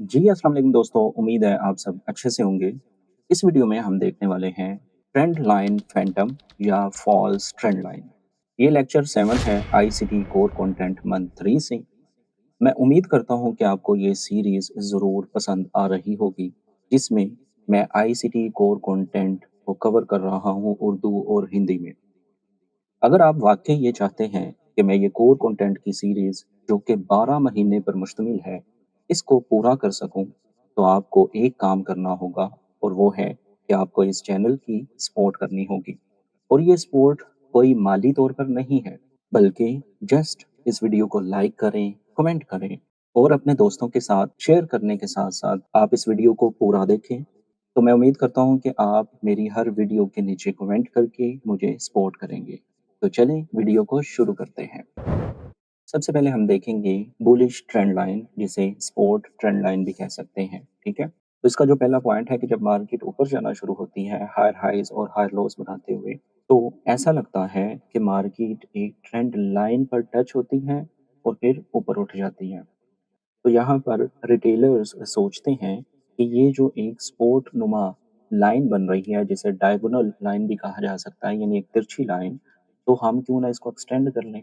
जी, अस्सलाम वालेकुम दोस्तों, उम्मीद है आप सब अच्छे से होंगे। इस वीडियो में हम देखने वाले हैं ट्रेंड लाइन फैंटम या फॉल्स ट्रेंड लाइन। ये लेक्चर 7 है आईसीटी कोर कंटेंट मंथ 3 से। मैं उम्मीद करता हूँ कि आपको ये सीरीज़ ज़रूर पसंद आ रही होगी, जिसमें मैं आईसीटी कोर कंटेंट को कवर कर रहा हूँ उर्दू और हिंदी में। अगर आप वाक़ई ये चाहते हैं कि मैं ये कोर कंटेंट की सीरीज़ जो कि 12 महीने पर मुश्तमिल है, इसको पूरा कर सकूँ, तो आपको एक काम करना होगा और वो है कि आपको इस चैनल की सपोर्ट करनी होगी। और ये सपोर्ट कोई माली तौर पर नहीं है, बल्कि जस्ट इस वीडियो को लाइक करें, कमेंट करें और अपने दोस्तों के साथ शेयर करने के साथ-साथ आप इस वीडियो को पूरा देखें। तो मैं उम्मीद करता हूँ कि आप मेरी हर वीडियो के नीचे कमेंट करके मुझे सपोर्ट करेंगे। तो चलें वीडियो को शुरू करते हैं। सबसे पहले हम देखेंगे बुलिश ट्रेंड लाइन जिसे सपोर्ट ट्रेंड लाइन भी कह सकते हैं, ठीक है? तो इसका जो पहला पॉइंट है कि जब मार्केट ऊपर जाना शुरू होती है हायर हाइज़ और हायर लोज़ बनाते हुए, तो ऐसा लगता है कि मार्केट एक ट्रेंड लाइन पर टच होती है और फिर ऊपर उठ जाती है। तो यहाँ पर रिटेलर्स सोचते हैं कि ये जो एक सपोर्ट नुमा लाइन बन रही है जिसे डायगोनल लाइन भी कहा जा सकता है यानी एक तिरछी लाइन, तो हम क्यों ना इसको एक्सटेंड कर लें।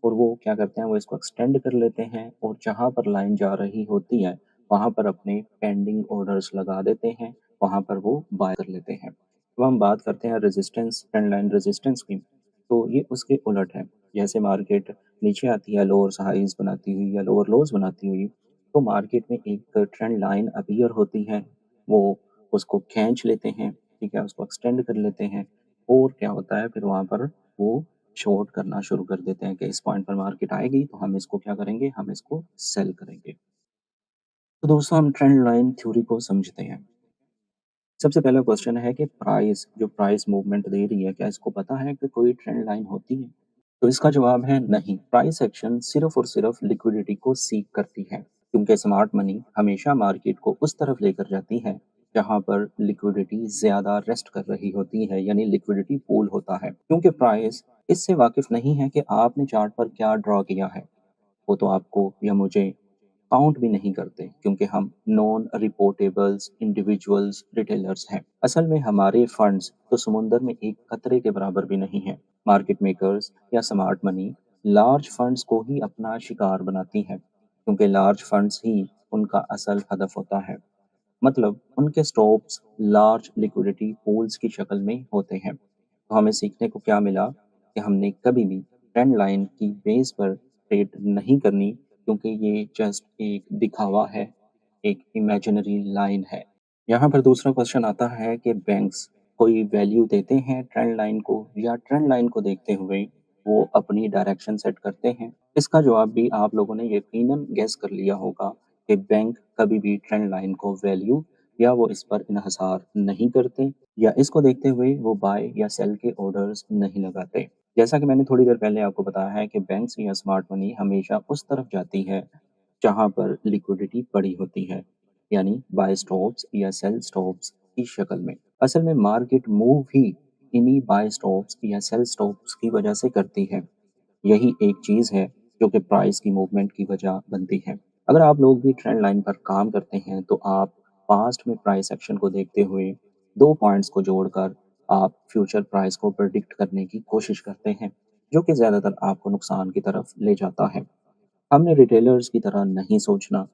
और वो क्या करते हैं, वो इसको एक्सटेंड कर लेते हैं और जहाँ पर लाइन जा रही होती है वहाँ पर अपने पेंडिंग ऑर्डर्स लगा देते हैं, वहाँ पर वो बाय कर लेते हैं। अब हम बात करते हैं रेजिस्टेंस ट्रेंड लाइन रेजिस्टेंस की, तो ये उसके उलट है। जैसे मार्केट नीचे आती है लोअर्स हाईज बनाती हुई या लोअर लोज बनाती हुई, तो मार्केट में एक ट्रेंड लाइन अपीयर होती है, वो उसको खींच लेते हैं, ठीक है, उसको एक्सटेंड कर लेते हैं और क्या होता है फिर वहाँ पर वो शॉर्ट करना शुरू कर देते हैं कि इस पॉइंट पर मार्केट आएगी तो हम इसको क्या करेंगे, हम इसको सेल करेंगे। तो दोस्तों हम ट्रेंड लाइन थ्योरी को समझते हैं। सबसे पहला क्वेश्चन है कि प्राइस मूवमेंट दे रही है, क्या इसको पता है कि कोई ट्रेंड लाइन होती है? तो इसका जवाब है नहीं। प्राइस एक्शन सिर्फ़ और सिर्फ़ लिक्विडिटी को सीक करती है, क्योंकि स्मार्ट मनी हमेशा मार्केट को उस तरफ लेकर जाती है, जहाँ पर लिक्विडिटी ज़्यादा रेस्ट कर रही होती है, यानी लिक्विडिटी पूल होता है। क्योंकि प्राइस इससे वाकिफ़ नहीं है कि आपने चार्ट पर क्या ड्रॉ किया है, वो तो आपको या मुझे काउंट भी नहीं करते क्योंकि हम नॉन रिपोर्टेबल्स इंडिविजुअल्स रिटेलर्स हैं। असल में हमारे फंड्स तो समुंदर में एक कतरे के बराबर भी नहीं है। मार्केट मेकर्स या स्मार्ट मनी लार्ज फंड्स को ही अपना शिकार बनाती है, क्योंकि लार्ज फंड्स ही उनका असल हदफ होता है। मतलब उनके स्टॉप्स लार्ज लिक्विडिटी पूल्स की शक्ल में होते हैं। तो हमें सीखने को क्या मिला कि हमने कभी भी ट्रेंड लाइन की बेस पर ट्रेड नहीं करनी, क्योंकि ये जस्ट एक दिखावा है, एक इमेजिनरी लाइन है। यहाँ पर दूसरा क्वेश्चन आता है कि बैंक्स कोई वैल्यू देते हैं ट्रेंड लाइन को या ट्रेंड लाइन को देखते हुए वो अपनी डायरेक्शन सेट करते हैं? इसका जवाब भी आप लोगों ने यकीनन गेस कर लिया होगा कि बैंक कभी भी ट्रेंड लाइन को वैल्यू या वो इस पर इन्हिसार नहीं करते या इसको देखते हुए वो बाय या सेल के ऑर्डर्स नहीं लगाते। जैसा कि मैंने थोड़ी देर पहले आपको बताया है कि बैंक्स या स्मार्ट मनी हमेशा उस तरफ जाती है जहाँ पर लिक्विडिटी पड़ी होती है, यानी बाय स्टॉप्स या सेल स्टॉप्स की शक्ल में। असल में मार्केट मूव ही इन्हीं बाय स्टॉप्स या सेल स्टॉप्स की वजह से करती है। यही एक चीज़ है जो कि प्राइस की मूवमेंट की वजह बनती है। अगर आप लोग भी ट्रेंड लाइन पर काम करते हैं तो आप पास्ट में प्राइस एक्शन को देखते हुए 2 पॉइंट्स को जोड़कर आप फ्यूचर प्राइस को प्रेडिक्ट करने की कोशिश करते हैं, जो कि ज़्यादातर आपको नुकसान की तरफ ले जाता है। हमने रिटेलर्स की तरह नहीं सोचना।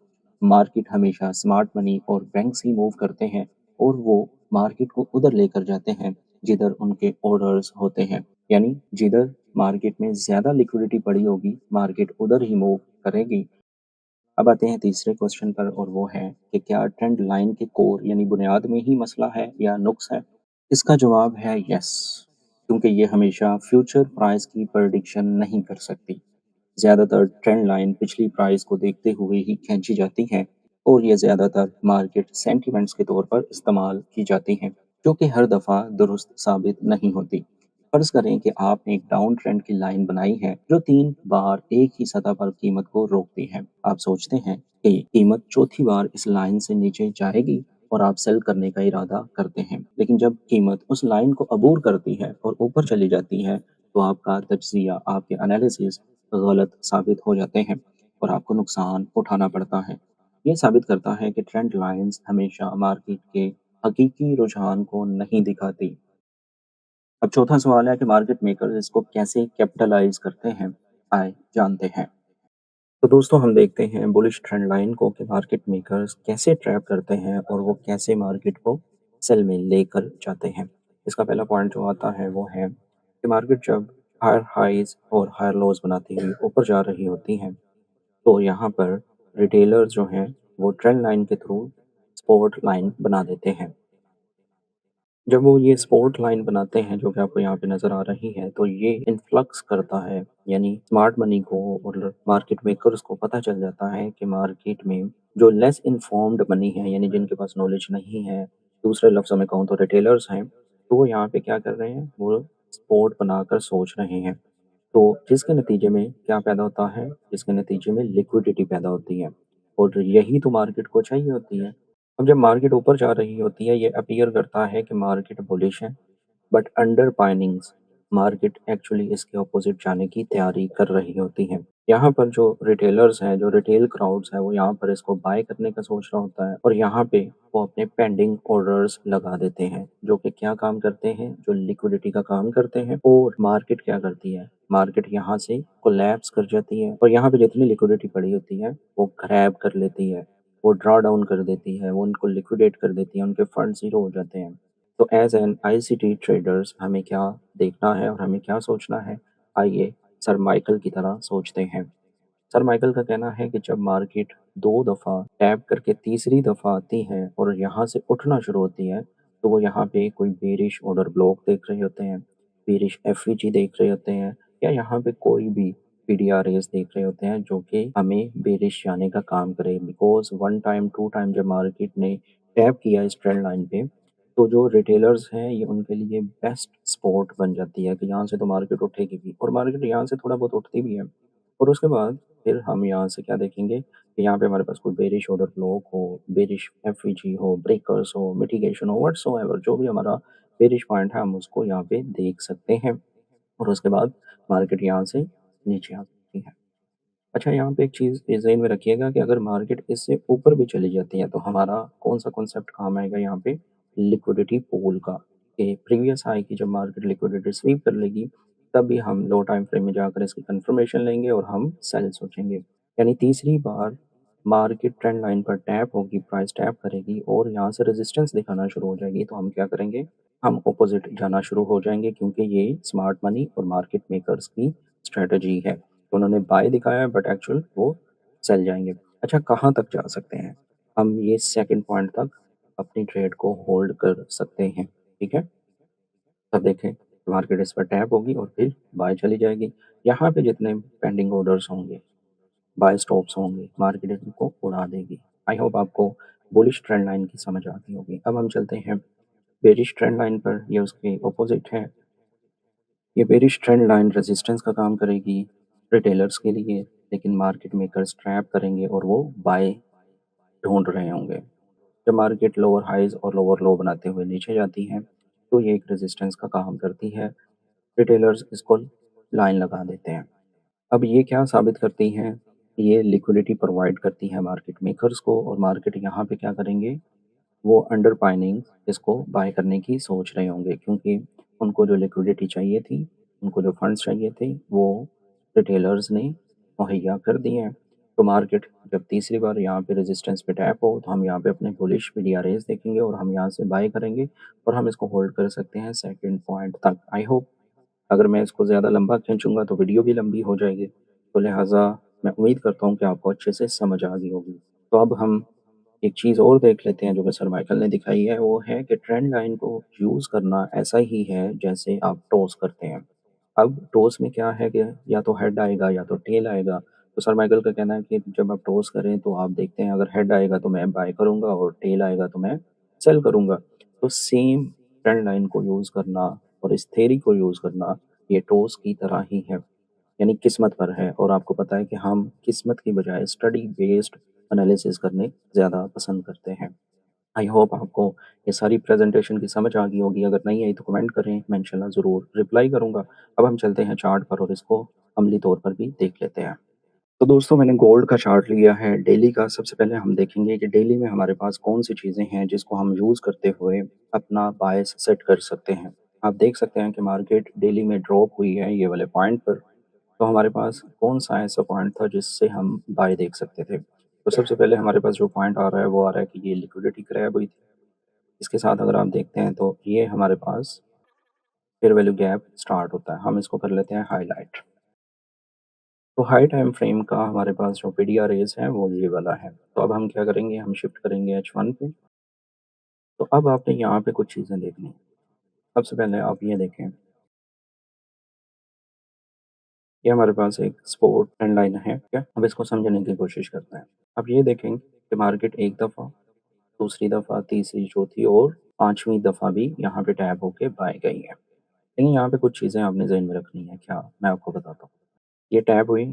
मार्केट हमेशा स्मार्ट मनी और बैंक्स ही मूव करते हैं और वो मार्केट को उधर लेकर जाते हैं जिधर उनके ऑर्डर्स होते हैं। यानी जिधर मार्केट में ज़्यादा लिक्विडिटी पड़ी होगी, मार्केट उधर ही मूव करेगी। अब आते हैं तीसरे क्वेश्चन पर और वो है कि क्या ट्रेंड लाइन के कोर यानी बुनियाद में ही मसला है या नुक्स है? इसका जवाब है यस, क्योंकि ये हमेशा फ्यूचर प्राइस की प्रेडिक्शन नहीं कर सकती। ज़्यादातर ट्रेंड लाइन पिछली प्राइस को देखते हुए ही खींची जाती हैं और ये ज़्यादातर मार्केट सेंटिमेंट्स के तौर पर इस्तेमाल की जाती हैं, जो कि हर दफ़ा दुरुस्त साबित नहीं होती। फ़र्ज़ करें कि आपने एक डाउन ट्रेंड की लाइन बनाई है जो 3 बार एक ही सतह पर कीमत को रोकती है। आप सोचते हैं कि कीमत चौथी बार इस लाइन से नीचे जाएगी और आप सेल करने का इरादा करते हैं। लेकिन जब कीमत उस लाइन को अबूर करती है और ऊपर चली जाती है, तो आपका तज्ज़िया, आपके एनालिसिस गलत साबित हो जाते हैं और आपको नुकसान उठाना पड़ता है। ये साबित करता है कि ट्रेंड लाइन्स हमेशा मार्केट के हकीकी रुझान को नहीं दिखाती। अब चौथा सवाल है कि मार्केट मेकर्स इसको कैसे कैपिटलाइज़ करते हैं? आइए जानते हैं। तो दोस्तों हम देखते हैं बुलिश ट्रेंड लाइन को कि मार्केट मेकर्स कैसे ट्रैप करते हैं और वो कैसे मार्केट को सेल में लेकर जाते हैं। इसका पहला पॉइंट जो आता है वो है कि मार्केट जब हायर हाइज और हायर लोज बनाती हुई ऊपर जा रही होती हैं, तो यहाँ पर रिटेलर्स जो हैं वो ट्रेंड लाइन के थ्रू सपोर्ट लाइन बना देते हैं। जब वो ये स्पॉट लाइन बनाते हैं जो कि आपको यहाँ पे नज़र आ रही है, तो ये इन्फ्लक्स करता है, यानी स्मार्ट मनी को और मार्केट मेकर्स को पता चल जाता है कि मार्केट में जो लेस इन्फॉर्म्ड मनी है, यानी जिनके पास नॉलेज नहीं है, दूसरे लफ्ज़ों में कहूँ तो रिटेलर्स हैं, तो वो यहाँ पे क्या कर रहे हैं, वो स्पॉट बनाकर सोच रहे हैं। तो जिसके नतीजे में क्या पैदा होता है, जिसके नतीजे में लिक्विडिटी पैदा होती है और यही तो मार्केट को चाहिए होती है। अब जब मार्केट ऊपर जा रही होती है, ये अपीयर करता है कि मार्केट बुलिश है, बट अंडर पाइनिंग्स मार्केट एक्चुअली इसके अपोजिट जाने की तैयारी कर रही होती है। यहाँ पर जो रिटेलर्स हैं, जो रिटेल क्राउड्स हैं, वो यहाँ पर इसको बाय करने का सोच रहा होता है और यहाँ पे वो अपने पेंडिंग ऑर्डर्स लगा देते हैं, जो कि क्या काम करते हैं, जो लिक्विडिटी का काम करते हैं। और मार्केट क्या करती है, मार्केट यहाँ से कोलैप्स कर जाती है और यहाँ पे जितनी लिक्विडिटी पड़ी होती है, वो ग्रैब कर लेती है, वो ड्रॉ डाउन कर देती है, वो उनको लिक्विडेट कर देती है, उनके फंड ज़ीरो हो जाते हैं। तो एज़ एन आईसीटी ट्रेडर्स हमें क्या देखना है और हमें क्या सोचना है? आइए सर माइकल की तरह सोचते हैं। सर माइकल का कहना है कि जब मार्केट 2 दफ़ा टैप करके तीसरी दफ़ा आती है और यहाँ से उठना शुरू होती है, तो वो यहाँ पे कोई बेरिश ऑर्डर ब्लॉक देख रहे होते हैं, बेरिश एफवीजी देख रहे होते हैं या यहाँ पे कोई भी पीडीआरएस देख रहे होते हैं जो कि हमें बेरिश जाने का काम करे। बिकॉज़ 1 टाइम, 2 टाइम जब मार्केट ने टैप किया इस ट्रेंड लाइन पे, तो जो रिटेलर्स हैं ये उनके लिए बेस्ट स्पॉट बन जाती है कि यहाँ से तो मार्केट उठेगी भी और मार्केट यहाँ से थोड़ा बहुत उठती भी है। और उसके बाद फिर हम यहाँ से क्या देखेंगे कि यहाँ पे हमारे पास कोई बेरिश ऑर्डर ब्लॉक हो, बेरिश एफवीजी हो, ब्रेकर्स हो, मिटिगेशन हो, व्हाट्सोएवर जो भी हमारा बेरिश पॉइंट है हम उसको यहाँ पे देख सकते हैं और उसके बाद मार्केट यहाँ से नीचे आ सकती है। अच्छा, यहाँ पे एक चीज़ ये ज़हन में रखिएगा कि अगर मार्केट इससे ऊपर भी चली जाती है, तो हमारा कौन-सा कॉन्सेप्ट काम आएगा यहाँ पे? लिक्विडिटी पूल का, कि प्रीवियस हाई की जब मार्केट लिक्विडिटी स्वीप कर लेगी, तभी हम लो टाइम फ्रेम में जाकर इसकी कन्फर्मेशन लेंगे और हम सेल सोचेंगे। यानी तीसरी बार मार्केट ट्रेंड लाइन पर टैप होगी, प्राइस टैप करेगी और यहाँ से रेजिस्टेंस दिखाना शुरू हो जाएगी, तो हम क्या करेंगे? हम अपोज़िट जाना शुरू हो जाएँगे क्योंकि ये स्मार्ट मनी और मार्केट मेकर्स की स्ट्रैटेजी है। उन्होंने बाय दिखाया है बट एक्चुअल वो सेल जाएँगे। अच्छा, कहाँ तक जा सकते हैं? हम ये सेकंड पॉइंट तक अपनी ट्रेड को होल्ड कर सकते हैं, ठीक है? तब देखें मार्केट इस पर टैप होगी और फिर बाय चली जाएगी। यहाँ पे जितने पेंडिंग ऑर्डर्स होंगे, बाय स्टॉप्स होंगे, मार्केट इनको उड़ा देगी। आई होप आपको बुलिश ट्रेंड लाइन की समझ आ गई होगी। अब हम चलते हैं बेरिश ट्रेंड लाइन पर, ये उसके अपोज़िट है। ये बेरिश ट्रेंड लाइन रेजिस्टेंस का काम करेगी रिटेलर्स के लिए, लेकिन मार्केट मेकर्स ट्रैप करेंगे और वो बाय ढूँढ रहे होंगे। जब मार्केट लोअर हाइज़ और लोअर लो बनाते हुए नीचे जाती है, तो ये एक रेजिस्टेंस का काम करती है। रिटेलर्स इसको लाइन लगा देते हैं। अब ये क्या साबित करती हैं? ये लिक्विडिटी प्रोवाइड करती है मार्केट मेकर्स को और मार्केट यहाँ पे क्या करेंगे? वो अंडर पाइनिंग इसको बाय करने की सोच रहे होंगे क्योंकि उनको जो लिक्विडिटी चाहिए थी, उनको जो फंड्स चाहिए थे, वो रिटेलर्स ने मुहैया कर दिए हैं। तो मार्केट जब तीसरी बार यहाँ पे रेजिस्टेंस पे टैप हो, तो हम यहाँ पे अपने बुलिश पीडीआरएस देखेंगे और हम यहाँ से बाय करेंगे और हम इसको होल्ड कर सकते हैं सेकंड पॉइंट तक। आई होप अगर मैं इसको ज़्यादा लंबा खींचूँगा तो वीडियो भी लंबी हो जाएगी। तो लिहाज़ा मैं उम्मीद करता हूँ कि आपको अच्छे से समझ आ गई होगी। तो अब हम एक चीज़ और देख लेते हैं जो कि सर माइकल ने दिखाई है, वो है कि ट्रेंड लाइन को यूज़ करना ऐसा ही है जैसे आप टॉस करते हैं। अब टॉस में क्या है कि या तो हेड आएगा या तो टेल आएगा। तो सर माइकल का कहना है कि जब आप टॉस करें तो आप देखते हैं अगर हेड आएगा तो मैं बाय करूँगा और टेल आएगा तो मैं सेल करूँगा। तो सेम ट्रेंड लाइन को यूज़ करना और इस थ्योरी को यूज़ करना ये टॉस की तरह ही है। यानी किस्मत पर है और आपको पता है कि हम किस्मत की बजाय स्टडी बेस्ड एनालिसिस करने ज़्यादा पसंद करते हैं। आई होप आपको ये सारी प्रेज़ेंटेशन की समझ आ गई होगी, अगर नहीं आई तो कमेंट करें, मैं इंशाल्लाह ज़रूर रिप्लाई करूँगा। अब हम चलते हैं चार्ट पर और इसको अमली तौर पर भी देख लेते हैं। तो दोस्तों मैंने गोल्ड का चार्ट लिया है डेली का। सबसे पहले हम देखेंगे कि डेली में हमारे पास कौन-सी चीज़ें हैं जिसको हम यूज़ करते हुए अपना बायस सेट कर सकते हैं। आप देख सकते हैं कि मार्केट डेली में ड्रॉप हुई है ये वाले पॉइंट पर, तो हमारे पास कौन-सा ऐसा पॉइंट था जिससे हम बाय देख सकते थे। तो सबसे पहले हमारे पास जो पॉइंट आ रहा है वो आ रहा है कि ये लिक्विडिटी क्रैब हुई थी। इसके साथ अगर आप देखते हैं तो ये हमारे पास फेयर वैल्यू गैप स्टार्ट होता है। हम इसको कर लेते हैं हाइलाइट। तो हाई टाइम फ्रेम का हमारे पास जो पीडीआरएस है वो ये वाला है। तो अब हम क्या करेंगे, हम शिफ्ट करेंगे H1 पे। तो अब आपने यहाँ पे कुछ चीज़ें देखनी है। सबसे पहले आप ये देखें, ये हमारे पास एक सपोर्ट ट्रेंड लाइन है, क्या? अब इसको समझने की कोशिश करते हैं। अब ये देखें कि मार्केट एक दफ़ा, दूसरी दफ़ा, तीसरी, चौथी और पाँचवीं दफ़ा भी यहाँ पे टैप होके बाय गई है। लेकिन यहाँ पे कुछ चीज़ें आपने ज़हन में रखनी है, क्या? मैं आपको बताता हूँ। ये टैप हुई,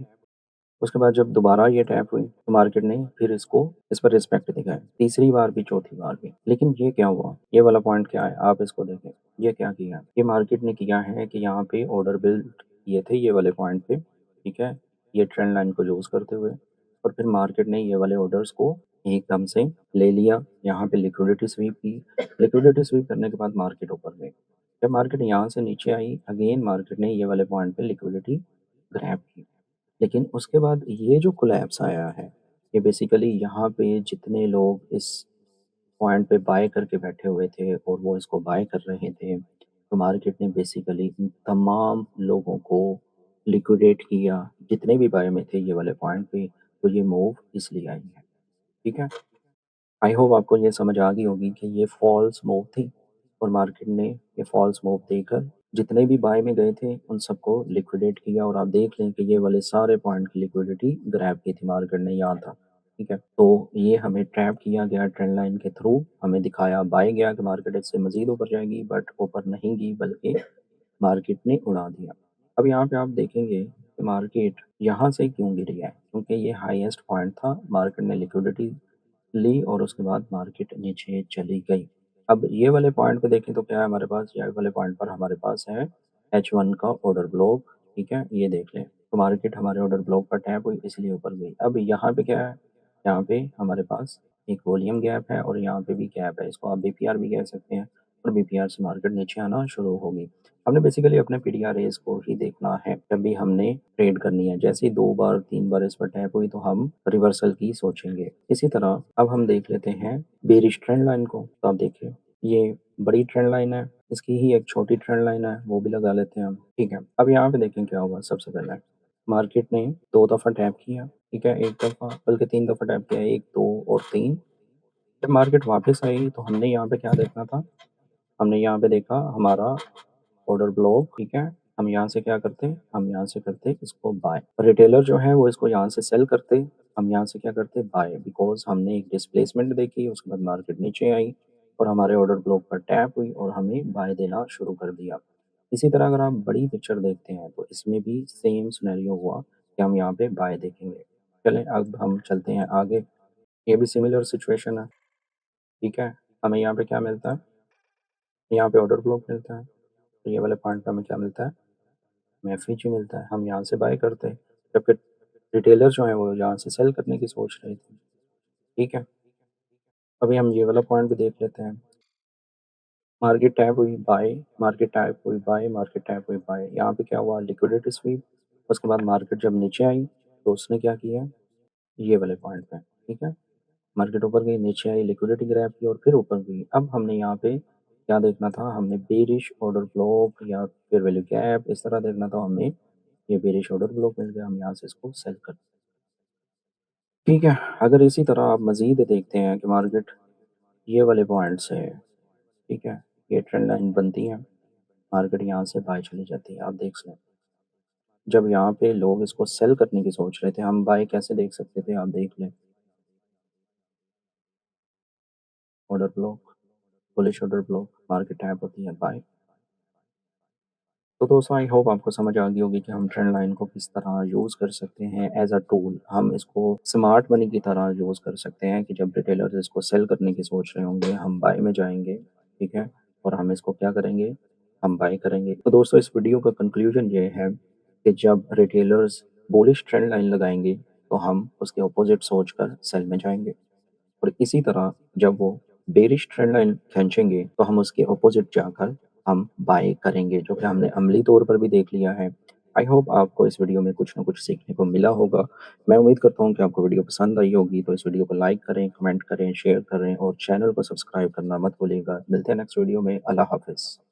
उसके बाद जब दोबारा ये टैप हुई तो मार्केट ने फिर इसको इस पर रिस्पेक्ट दिखाई, तीसरी बार भी, चौथी बार भी। लेकिन ये क्या हुआ? ये वाला पॉइंट क्या है? आप इसको देखें। ये क्या किया? ये मार्केट ने किया है कि यहाँ पे ऑर्डर बिल्ड किए थे ये वाले पॉइंट पे, ठीक है? ये ट्रेंड लाइन को यूज़ करते हुए, और फिर मार्केट ने ये वाले ऑर्डर्स को एकदम से ले लिया। यहाँ पे लिक्विडिटी स्वीप की। लिक्विडिटी स्वीप करने के बाद मार्केट ऊपर गई। जब मार्केट यहाँ से नीचे आई, अगेन मार्केट ने ये वाले पॉइंट पे लिक्विडिटी ग्रैब की। लेकिन उसके बाद ये जो कोलैप्स आया है, ये बेसिकली यहाँ पे जितने लोग इस पॉइंट पे बाय करके बैठे हुए थे और वो इसको बाय कर रहे थे, तो मार्केट ने बेसिकली इन तमाम लोगों को लिक्विडेट किया, जितने भी बाय में थे ये वाले पॉइंट पे। तो ये मूव इसलिए आई है, ठीक है? आई होप आपको ये समझ आ गई होगी कि ये फॉल्स मूव थी, और मार्केट ने ये फॉल्स मूव देकर जितने भी बाय में गए थे उन सबको लिक्विडेट किया, और आप देख लें कि ये वाले सारे पॉइंट की लिक्विडिटी ग्रैब की थी मार्केट ने यहाँ था, ठीक है? तो ये हमें ट्रैप किया गया ट्रेंड लाइन के थ्रू, हमें दिखाया बाय गया कि मार्केट इससे मज़ीद ऊपर जाएगी, बट ऊपर नहीं गई, बल्कि मार्केट ने उड़ा दिया। अब यहाँ पे आप देखेंगे कि मार्केट यहाँ से क्यों गिरी है, क्योंकि ये हाईएस्ट पॉइंट था, मार्केट ने लिक्विडिटी ली और उसके बाद मार्केट नीचे चली गई। अब ये वाले पॉइंट पे देखें तो क्या है हमारे पास, ये वाले पॉइंट पर हमारे पास है H1 का ऑर्डर ब्लॉक, ठीक है? ये देख लें। तो मार्केट हमारे ऑर्डर ब्लॉक पर टैप हुई इसलिए ऊपर गई। अब यहाँ पे क्या है? यहाँ पे हमारे पास एक वॉल्यूम गैप है और यहाँ पे भी गैप है। इसको आप बीपीआर भी कह सकते हैं, और बीपीआर से मार्केट नीचे आना शुरू होगी। हमने बेसिकली अपने पीडीआर रेस को ही देखना है जब भी हमने ट्रेड करनी है। जैसे ही 2 बार 3 बार इस पर टैप हुई तो हम रिवर्सल की सोचेंगे। इसी तरह अब हम देख लेते हैं बेरिश ट्रेंड लाइन को। तो आप देखिए, ये बड़ी ट्रेंड लाइन है, इसकी ही एक छोटी ट्रेंड लाइन है, वो भी लगा लेते हैं हम, ठीक है? अब यहाँ पे देखें क्या हुआ। सबसे पहले मार्केट ने 2 दफ़ा टैप किया, ठीक है? 1 दफ़ा, बल्कि 3 दफ़ा टैप किया, 1, 2 और 3। जब मार्केट वापस आई तो हमने यहाँ पे क्या देखना था? हमने यहाँ पे देखा हमारा ऑर्डर ब्लॉक, ठीक है? हम यहाँ से क्या करते? हम यहाँ से करते इसको बाय। रिटेलर जो है वो इसको यहाँ से सेल करते, हम यहाँ से क्या करते? बाय। बिकॉज़ हमने एक डिस्प्लेसमेंट देखी, उसके बाद मार्केट नीचे आई और हमारे ऑर्डर ब्लॉक पर टैप हुई और हमें बाय देना शुरू कर दिया। इसी तरह अगर आप बड़ी पिक्चर देखते हैं तो इसमें भी सेम सिनेरियो हुआ कि हम यहाँ पे बाय देखेंगे। चलें अब हम चलते हैं आगे। ये भी सिमिलर सिचुएशन है, ठीक है? हमें यहाँ पे क्या मिलता है? यहाँ पे ऑर्डर ब्लॉक मिलता है। तो ये वाले पॉइंट पे हमें क्या मिलता है? हमें एफईजी मिलता है। हम यहाँ से बाय करते हैं, जबकि रिटेलर जो हैं वो यहाँ से सेल करने की सोच रहे थे, ठीक है? अभी हम ये वाला पॉइंट भी देख लेते हैं। मार्केट टैप हुई बाय, मार्केट टैप हुई बाय, मार्केट टैप हुई बाय। यहाँ पे क्या हुआ? Liquidity SVEEP. उसके बाद मार्केट जब नीचे आई तो उसने क्या किया? ये वाले पॉइंट पे, ठीक है? मार्केट ऊपर गई, नीचे आई, लिक्विडिटी ग्रैब की और फिर ऊपर गई। अब हमने यहाँ पे क्या देखना था? हमने बेरिश ऑर्डर ब्लॉक या फिर वैल्यू गैप इस तरह देखना था हमें। ये बेरिश ऑर्डर ब्लॉक मिल गया, हम यहाँ से इसको सेल कर, ठीक है? अगर इसी तरह आप मज़ीद देखते हैं कि मार्केट ये वाले पॉइंट से, ठीक है? ये ट्रेंड लाइन बनती है, मार्केट यहाँ से बाय चली जाती है। आप देख लें, जब यहाँ पे लोग इसको सेल करने की सोच रहे थे, हम बाय कैसे देख सकते थे? आप देख लें, order block, bullish order block, market tap होती है बाय। तो दोस्तों आई होप आपको समझ आ गई होगी कि हम ट्रेंड लाइन को किस तरह यूज़ कर सकते हैं एज अ टूल। हम इसको स्मार्ट मनी की तरह यूज़ कर सकते हैं कि जब रिटेलर्स इसको सेल करने की सोच रहे होंगे, हम बाय में जाएंगे, ठीक है? और हम इसको क्या करेंगे? हम बाय करेंगे। तो दोस्तों इस वीडियो का कंक्लूजन ये है कि जब रिटेलर्स बुलिश ट्रेंड लाइन लगाएंगे तो हम उसके अपोज़िट सोचकर सेल में जाएँगे। और इसी तरह जब वो बेरिश ट्रेंड लाइन खींचेंगे तो हम उसके अपोज़िट जाकर हम बाय करेंगे, जो कि हमने अमली तौर पर भी देख लिया है। आई होप आपको इस वीडियो में कुछ न कुछ सीखने को मिला होगा। मैं उम्मीद करता हूँ कि आपको वीडियो पसंद आई होगी, तो इस वीडियो को लाइक करें, कमेंट करें, शेयर करें और चैनल को सब्सक्राइब करना मत भूलिएगा। मिलते हैं नेक्स्ट वीडियो में। अल्लाह हाफ़िज़।